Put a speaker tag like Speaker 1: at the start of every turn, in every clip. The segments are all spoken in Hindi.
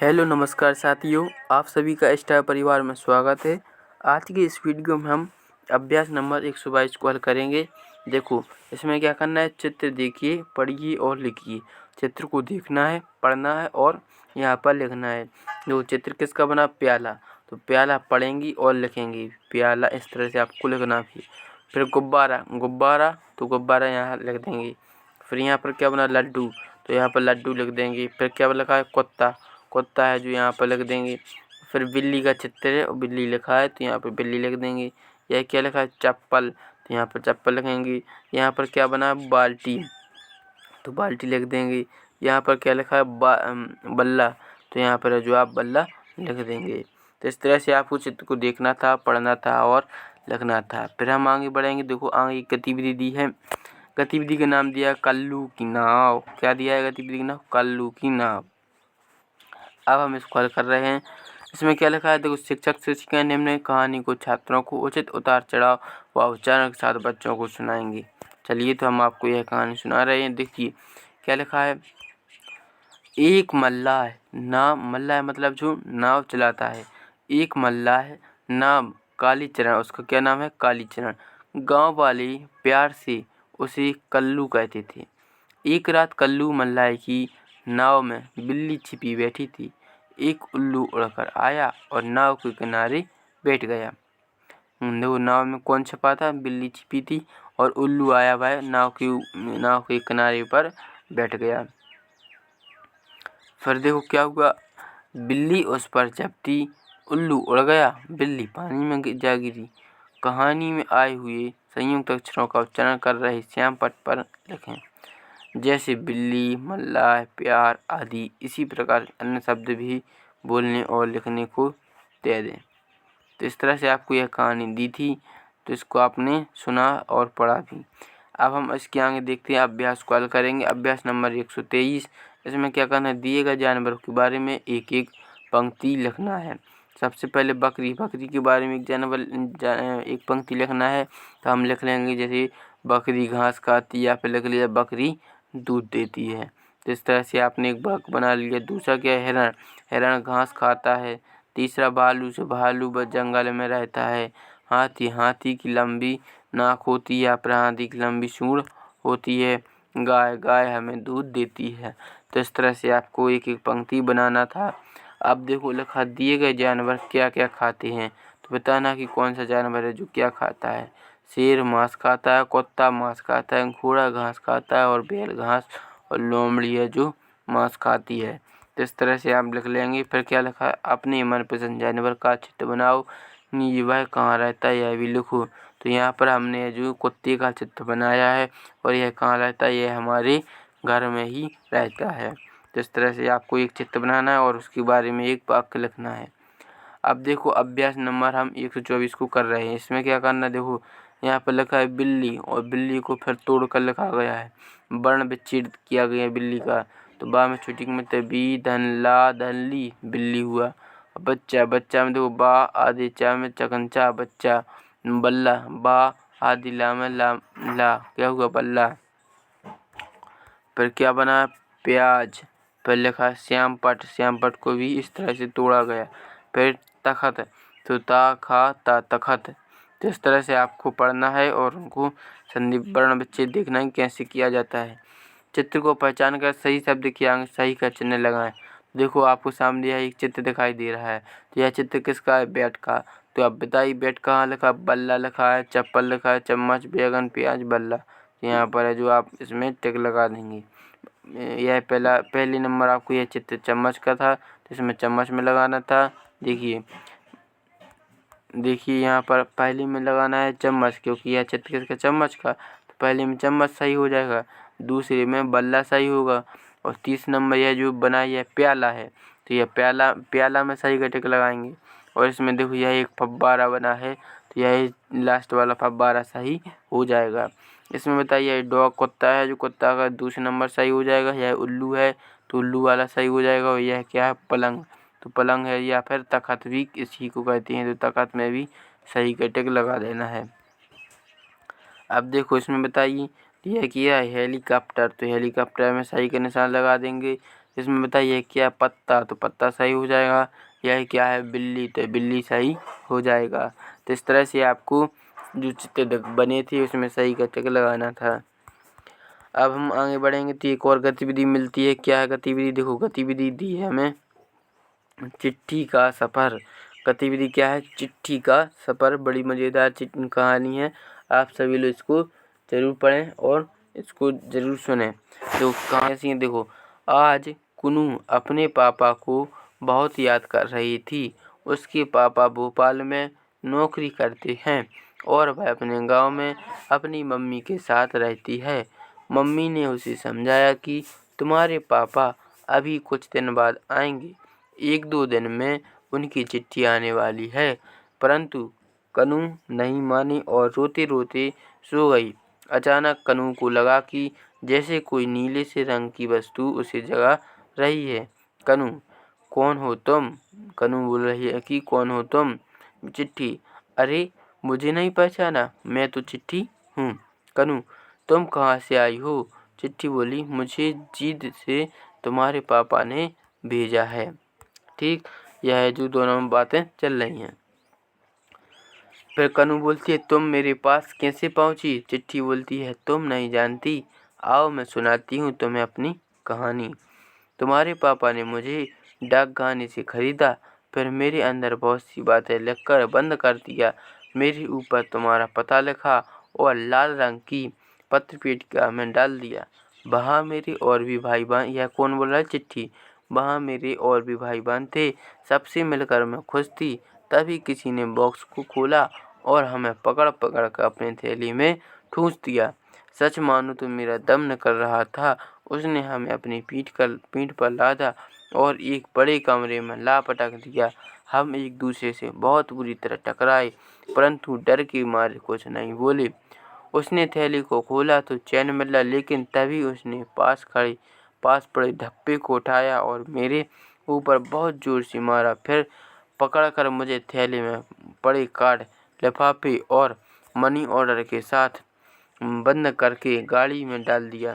Speaker 1: हेलो नमस्कार साथियों, आप सभी का स्टार परिवार में स्वागत है। आज की इस वीडियो में हम अभ्यास नंबर 122 को हल करेंगे। देखो इसमें क्या करना है, चित्र देखिए, पढ़िए और लिखिए। चित्र को देखना है, पढ़ना है और यहाँ पर लिखना है। जो चित्र किसका बना, प्याला, तो प्याला पढ़ेंगी और लिखेंगी। प्याला इस तरह से आपको लिखना भी। फिर गुब्बारा, गुब्बारा तो गुब्बारा यहाँ लिख देंगे। फिर यहाँ पर क्या बना, लड्डू, तो यहाँ पर लड्डू लिख देंगे। फिर क्या लिखा है, कुत्ता, कुत्ता है जो यहाँ पर लिख देंगे। फिर बिल्ली का चित्र है और बिल्ली लिखा है तो यहाँ पर बिल्ली लिख देंगे। यह क्या लिखा है, चप्पल, तो यहाँ पर चप्पल लिखेंगे। यहाँ पर क्या बना है, बाल्टी, तो बाल्टी लिख देंगे। यहाँ पर क्या लिखा है, बल्ला, तो यहाँ पर जो आप बल्ला लिख देंगे। तो इस तरह से आपको चित्र को देखना था, पढ़ना था और लिखना था। फिर हम आगे बढ़ेंगे। देखो आगे एक गतिविधि दी है। गतिविधि का नाम दिया है कल्लू की नाव। क्या दिया है गतिविधि का नाम, कल्लू की नाव। अब हम इसको हल कर रहे हैं। इसमें क्या लिखा है, देखो शिक्षक शिक्षिका निम्न कहानी को छात्रों को उचित उतार चढ़ाव व उच्चारण के साथ बच्चों को सुनाएंगे। चलिए तो हम आपको यह कहानी सुना रहे हैं। देखिए क्या लिखा है, एक मल्लाह, नाम मल्लाह मतलब जो नाव चलाता है। एक मल्लाह नाम कालीचरण, उसका क्या नाम है, कालीचरण। गांव वाले प्यार से उसे कल्लू कहते थे। एक रात कल्लू मल्लाह की नाव में बिल्ली छिपी बैठी थी। एक उल्लू उड़कर आया और नाव के किनारे बैठ गया। देखो नाव में कौन छिपा था, बिल्ली छिपी थी और उल्लू आया वह नाव के किनारे पर बैठ गया। फिर देखो क्या हुआ, बिल्ली उस पर झपटी, उल्लू उड़ गया, बिल्ली पानी में जा गिरी। कहानी में आए हुए संयुक्त अक्षरों का उच्चारण कर रहे श्याम पट पर लिखें। जैसे बिल्ली, मल्लाह, प्यार आदि। इसी प्रकार अन्य शब्द भी बोलने और लिखने को दे दें। तो इस तरह से आपको यह कहानी दी थी, तो इसको आपने सुना और पढ़ा भी। अब हम इसके आगे देखते हैं, अभ्यास को हल करेंगे। अभ्यास नंबर 123। इसमें क्या करना है, दिए गए जानवर के बारे में एक एक पंक्ति लिखना है। सबसे पहले बकरी, बकरी के बारे में एक पंक्ति लिखना है। तो हम लिख लेंगे जैसे बकरी घास खाती है, या फिर लिख लिया बकरी दूध देती है। तो इस तरह से आपने एक वाक्य बना लिया। दूसरा क्या है, हिरण, हिरण घास खाता है। तीसरा भालू, से भालू व जंगल में रहता है। हाथी, हाथी की लंबी नाक होती है, फिर हाथी की लंबी सूंड होती है। गाय, गाय हमें दूध देती है। तो इस तरह से आपको एक एक पंक्ति बनाना था। अब देखो लिखा, दिए गए जानवर क्या क्या खाते हैं, तो बताना कि कौन सा जानवर है जो क्या खाता है। शेर मांस खाता है, कुत्ता मांस खाता है, घोड़ा घास खाता है और बैल घास, और लोमड़ी है जो मांस खाती है। तो इस तरह से आप लिख लेंगे। फिर क्या लिखा है, अपने मनपसंद जानवर का चित्र बनाओ, वह कहाँ रहता है यह भी लिखो। तो यहाँ पर हमने जो कुत्ते का चित्र बनाया है और यह कहाँ रहता है, यह हमारे घर में ही रहता है। तो इस तरह से आपको एक चित्र बनाना है और उसके बारे में एक वाक्य लिखना है। अब देखो अभ्यास नंबर हम 124 को कर रहे हैं। इसमें क्या करना है, देखो यहाँ पर लिखा है बिल्ली, और बिल्ली को फिर तोड़ कर लिखा गया है। वर्ण विच्छेद किया गया है बिल्ली का। तो बा में छोटी में बी धन ला धन ली, बिल्ली हुआ। बच्चा, बच्चा में देखो बा आदि चा में चकनचा बच्चा। बल्ला, बा आदि ला में ला, क्या हुआ, बल्ला। फिर क्या बना, प्याज। फिर लिखा श्याम पट, श्याम पट को भी इस तरह से तोड़ा गया। फिर तखत, तो ता खा ता तखत। तो इस तरह से आपको पढ़ना है और उनको संधि वर्ण विच्छेद देखना है कैसे किया जाता है। चित्र को पहचान कर सही शब्द के आगे सही का चिन्ह लगाएं। देखो आपको सामने यह एक चित्र दिखाई दे रहा है। तो यह चित्र किसका है, बैट का। तो अब बताइए बैट कहाँ लिखा, बल्ला लिखा है, चप्पल लिखा है, चम्मच, बैगन, प्याज, बल्ला। तो यहाँ पर है जो आप इसमें टिक लगा देंगे। यह पहले नंबर आपको यह चित्र चम्मच का था, तो इसमें चम्मच में लगाना था। देखिए यहाँ पर पहले में लगाना है चम्मच, क्योंकि यह चित्र किसका, चम्मच का। तो पहले में चम्मच सही हो जाएगा, दूसरे में बल्ला सही होगा, और तीसरा नंबर यह जो बना यह प्याला है, तो यह प्याला में सही का टिक लगाएंगे। और इसमें देखो यह एक फव्वारा बना है, तो यह लास्ट वाला फव्वारा सही हो जाएगा। इसमें बताइए डॉग, कुत्ता है, जो कुत्ता का दूसरा नंबर सही हो जाएगा। यह उल्लू है, तो उल्लू वाला सही हो जाएगा। और यह क्या है, पलंग, तो पलंग है। या फिर तखत भी इसी को कहते हैं, तो तखत में भी सही का टिक लगा देना है। अब देखो इसमें बताइए यह किया है हेलीकॉप्टर, तो हेलीकॉप्टर में सही का निशान लगा देंगे। इसमें बताइए क्या पत्ता, तो पत्ता सही हो जाएगा। यह क्या है बिल्ली, तो बिल्ली सही हो जाएगा। तो इस तरह से आपको जो चित्र बने थे उसमें सही का टिक लगाना था। अब हम आगे बढ़ेंगे तो एक और गतिविधि मिलती है। क्या है गतिविधि, देखो गतिविधि दी है हमें चिट्ठी का सफ़र। गतिविधि क्या है, चिट्ठी का सफ़र। बड़ी मज़ेदार कहानी है, आप सभी लोग इसको ज़रूर पढ़ें और इसको ज़रूर सुने। तो कहानी ऐसी है, देखो आज कुनू अपने पापा को बहुत याद कर रही थी। उसके पापा भोपाल में नौकरी करते हैं और वह अपने गांव में अपनी मम्मी के साथ रहती है। मम्मी ने उसे समझाया कि तुम्हारे पापा अभी कुछ दिन बाद आएंगे, 1-2 दिन में उनकी चिट्ठी आने वाली है। परंतु कनू नहीं मानी और रोते-रोते सो गई। अचानक कनू को लगा कि जैसे कोई नीले से रंग की वस्तु उसे जगा रही है। कनू, कौन हो तुम? कनू बोल रही है कि कौन हो तुम? चिट्ठी, अरे मुझे नहीं पहचाना, मैं तो चिट्ठी हूँ। कनू, तुम कहाँ से आई हो? चिट्ठी बोली, मुझे जीद से तुम्हारे पापा ने भेजा है। ठीक, यह है जो दोनों में बातें चल रही हैं। फिर कनू बोलती है तुम मेरे पास कैसे पहुंची? चिट्ठी बोलती है तुम नहीं जानती, आओ मैं सुनाती हूँ तुम्हें अपनी कहानी। तुम्हारे पापा ने मुझे डाकखाने से खरीदा, फिर मेरे अंदर बहुत सी बातें लिखकर बंद कर दिया। मेरे ऊपर तुम्हारा पता लिखा और लाल रंग की पत्र पेटिका में डाल दिया। वहाँ मेरे और भी भाई बहन, यह कौन बोल रहा है? चिट्ठी। वहाँ मेरे और भी भाई बहन थे, सबसे मिलकर मैं खुश थी। तभी किसी ने बॉक्स को खोला और हमें पकड़ पकड़ कर अपनी थैली में ठूंस दिया। सच मानो तो मेरा दम निकल रहा था। उसने हमें अपनी पीठ पर लादा और एक बड़े कमरे में ला पटक दिया। हम एक दूसरे से बहुत बुरी तरह टकराए, परंतु डर के मारे कुछ नहीं बोले। उसने थैली को खोला तो चैन मिला, लेकिन तभी उसने पास पड़े धप्पे को उठाया और मेरे ऊपर बहुत जोर से मारा। फिर पकड़कर मुझे थैली में पड़े कार्ड, लिफाफे और मनी ऑर्डर के साथ बंद करके गाड़ी में डाल दिया।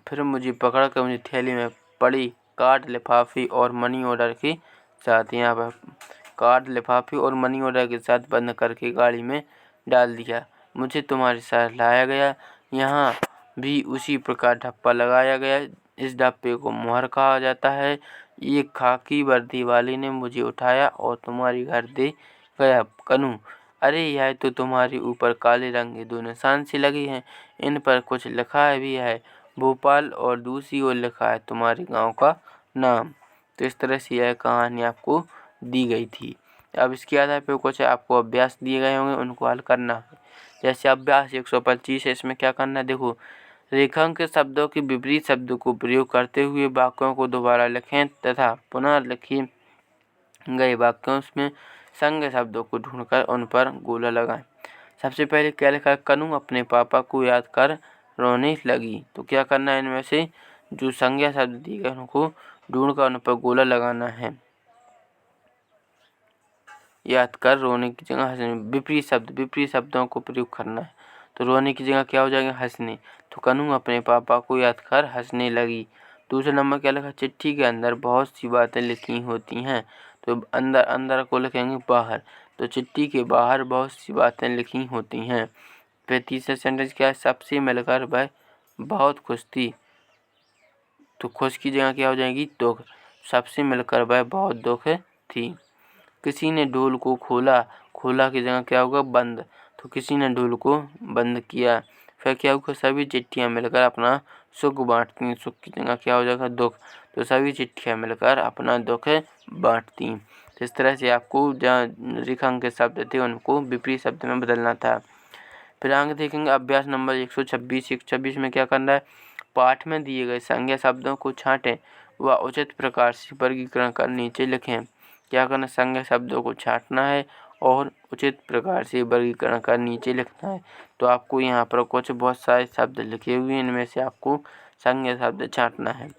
Speaker 1: फिर मुझे पकड़कर मुझे थैली में पड़ी कार्ड, लिफाफे और मनी ऑर्डर के साथ, यहाँ पर कार्ड, लिफाफे और मनी ऑर्डर के साथ बंद करके गाड़ी में डाल दिया। मुझे तुम्हारे साथ लाया गया, यहाँ भी उसी प्रकार ढप्पा लगाया गया। इस ढप्पे को मुहर कहा जाता है। एक खाकी वर्दी वाले ने मुझे उठाया और तुम्हारे घर दे गया। कनू, अरे यह तो तुम्हारे ऊपर काले रंग के 2 निशान से लगे हैं, इन पर कुछ लिखा भी है, भोपाल, और दूसरी ओर लिखा है तुम्हारे गांव का नाम। तो इस तरह से यह कहानी आपको दी गई थी। अब इसके आधार पर कुछ आपको अभ्यास दिए गए होंगे, उनको हल करना है। जैसे अभ्यास 125 है, इसमें क्या करना है, देखो रेखांकित शब्दों के विपरीत शब्दों को प्रयोग करते हुए वाक्यों को दोबारा लिखें तथा पुनः लिखे गए वाक्यों में संज्ञा शब्दों को ढूंढकर उन पर गोला लगाएं। सबसे पहले क्या लिखा है, कनू अपने पापा को याद कर रोने लगी। तो क्या करना है, इनमें से जो संज्ञा शब्द दिए गए उनको ढूंढकर उन पर गोला लगाना है। याद कर रोने की जगह हंसने, विपरीत शब्दों को प्रयोग करना है। तो रोने की जगह क्या हो जाएगा, हंसने। तो कनू अपने पापा को याद कर हंसने लगी। दूसरा नंबर क्या लिखा, चिट्ठी के अंदर बहुत सी बातें लिखी होती हैं। तो अंदर को लिखेंगे बाहर। तो चिट्ठी के बाहर बहुत सी बातें लिखी होती हैं। फिर तीसरा सेंटेंस क्या है, सबसे मिलकर वह बहुत खुश थी। तो खुश की जगह क्या हो जाएगी, दुख। सबसे मिलकर वह बहुत दुख थी। किसी ने ढोल को खोला की जगह क्या होगा, बंद। तो किसी ने ढोल को बंद किया। फिर क्या होगा, सभी चिट्ठियां मिलकर अपना सुख बांटती हैं। सुख की जगह क्या हो जाएगा, दुख। तो सभी चिट्ठियां मिलकर अपना दुख बांटती। तो इस तरह से आपको जहाँ रेखांकित शब्द थे उनको विपरीत शब्द में बदलना था। फिर आगे देखेंगे अभ्यास नंबर 126। 126 में क्या करना है, पाठ में दिए गए संज्ञा शब्दों को छांटें व उचित प्रकार से वर्गीकरण कर नीचे लिखें। क्या करना, संज्ञा शब्दों को छांटना है और उचित प्रकार से वर्गीकरण कर नीचे लिखना है। तो आपको यहाँ पर कुछ बहुत सारे शब्द लिखे हुए हैं, इनमें से आपको संज्ञा शब्द छांटना है।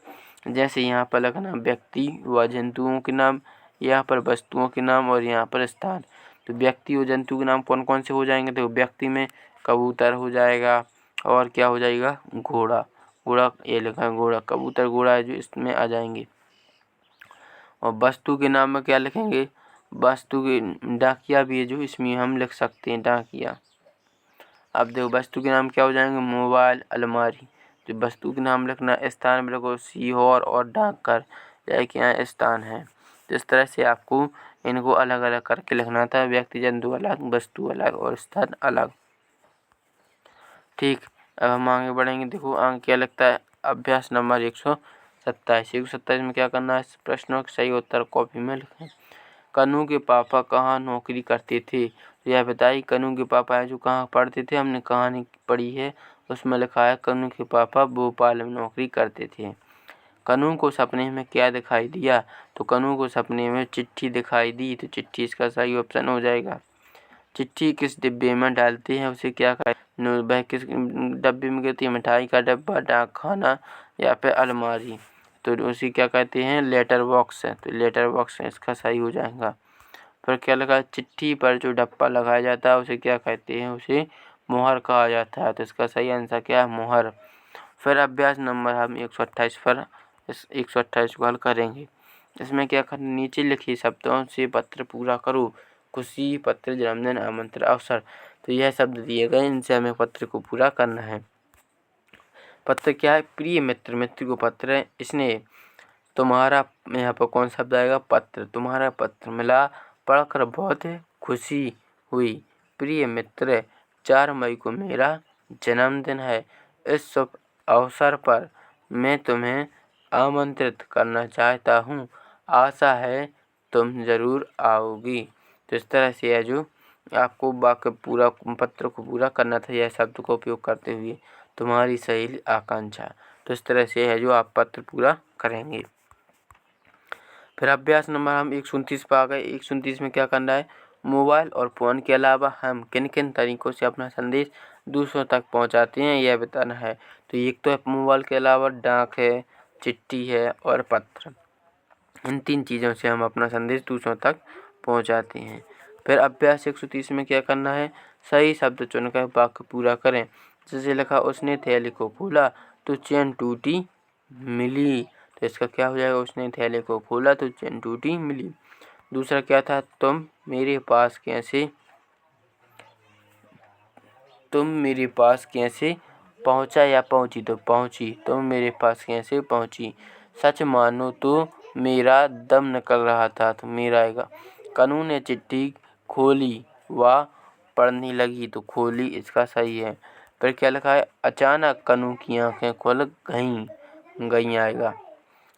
Speaker 1: जैसे यहाँ पर लिखना व्यक्ति व जंतुओं के नाम, यहाँ पर वस्तुओं के नाम और यहाँ पर स्थान। तो व्यक्ति और जंतु के नाम कौन कौन से हो जाएंगे, तो व्यक्ति में कबूतर हो जाएगा और क्या हो जाएगा, घोड़ा। घोड़ा, ये लिखा है घोड़ा, कबूतर घोड़ा है जो इसमें आ जाएंगे। और वस्तु के नाम में क्या लिखेंगे, वस्तु के डाकिया भी है जो इसमें हम लिख सकते हैं डाकिया। अब देखो वस्तु के नाम क्या हो जाएंगे, मोबाइल, अलमारी। तो वस्तु के नाम लिखना, स्थान में लिखो सीहोर और डाकघर, यह क्या है स्थान है। तो इस तरह से आपको इनको अलग अलग करके लिखना था, व्यक्ति जंतु अलग, वस्तु अलग और स्थान अलग। ठीक, अब हम आगे बढ़ेंगे। देखो आगे क्या लगता है, अभ्यास नंबर 127। 127 में क्या करना है, प्रश्नों के सही उत्तर कॉपी में लिखें। कन्नू के पापा कहाँ नौकरी करते थे, तो यह बताइए कन्नू के पापा है जो कहाँ पढ़ते थे, हमने कहानी पढ़ी है उसमें लिखा है कन्नू के पापा भोपाल में नौकरी करते थे। कन्नू को सपने में क्या दिखाई दिया, तो कन्नू को सपने में चिट्ठी दिखाई दी, तो चिट्ठी इसका सही ऑप्शन हो जाएगा। चिट्ठी किस डिब्बे में डालते हैं उसे क्या कहते हैं, वह किस डब्बे में गिरती है, मिठाई का डब्बा, डाक खाना या फिर अलमारी, तो उसे क्या कहते हैं, लेटर बॉक्स है, तो लेटर बॉक्स इसका सही हो जाएगा। फिर क्या लगा, चिट्ठी पर जो डब्बा लगाया जाता है उसे क्या कहते हैं, उसे मुहर कहा जाता है, तो इसका सही आंसर क्या है, मुहर। फिर अभ्यास नंबर हम 128 पर इस 128 को हल करेंगे। इसमें क्या करना, नीचे लिखे शब्दों से पत्र पूरा करो। खुशी, पत्र, जन्मदिन, आमंत्रण, अवसर, तो यह शब्द दिए गए, इनसे हमें पत्र को पूरा करना है। पत्र क्या है, प्रिय मित्र, मित्र को पत्र है, स्नेह, तुम्हारा, यहाँ पर कौन शब्द आएगा, पत्र, तुम्हारा पत्र मिला, पढ़कर बहुत खुशी हुई। प्रिय मित्र, 4 मई को मेरा जन्मदिन है, इस शुभ अवसर पर मैं तुम्हें आमंत्रित करना चाहता हूँ, आशा है तुम ज़रूर आओगी। तो इस तरह से है जो आपको वाक्य पूरा, पत्र को पूरा करना था, यह शब्द को उपयोग करते हुए, तुम्हारी सहेली आकांक्षा। तो इस तरह से है जो आप पत्र पूरा करेंगे। फिर अभ्यास नंबर हम 129 पर आ गए। 129 में क्या करना है, मोबाइल और फ़ोन के अलावा हम किन किन तरीक़ों से अपना संदेश दूसरों तक पहुंचाते हैं, यह बताना है। तो एक तो मोबाइल के अलावा डाक है, चिट्ठी है और पत्र, इन 3 चीज़ों से हम अपना संदेश दूसरों तक पहुंचाते हैं। फिर अभ्यास 130 में क्या करना है, सही शब्द चुनकर वाक्य पूरा करें। जैसे लिखा, उसने थैली को खोला तो चैन टूटी मिली, तो इसका क्या हो जाएगा, उसने थैले को खोला तो चैन टूटी मिली। दूसरा क्या था, तुम मेरे पास कैसे पहुंचा या पहुंची, तो पहुंची, तुम मेरे पास कैसे पहुंची। सच मानो तो मेरा दम निकल रहा था, तो मेरा आएगा। कन्नू ने चिट्ठी खोली व पढ़ने लगी, तो खोली इसका सही है। फिर क्या लिखा है, अचानक कन्नू की आंखें खुल गई आएगा।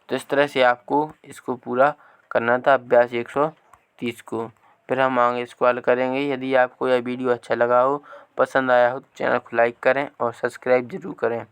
Speaker 1: तो इस तरह से आपको इसको पूरा करना था, अभ्यास 130 को। फिर हम आगे इसको हल करेंगे। यदि आपको यह वीडियो अच्छा लगा हो, पसंद आया हो, तो चैनल को लाइक करें और सब्सक्राइब जरूर करें।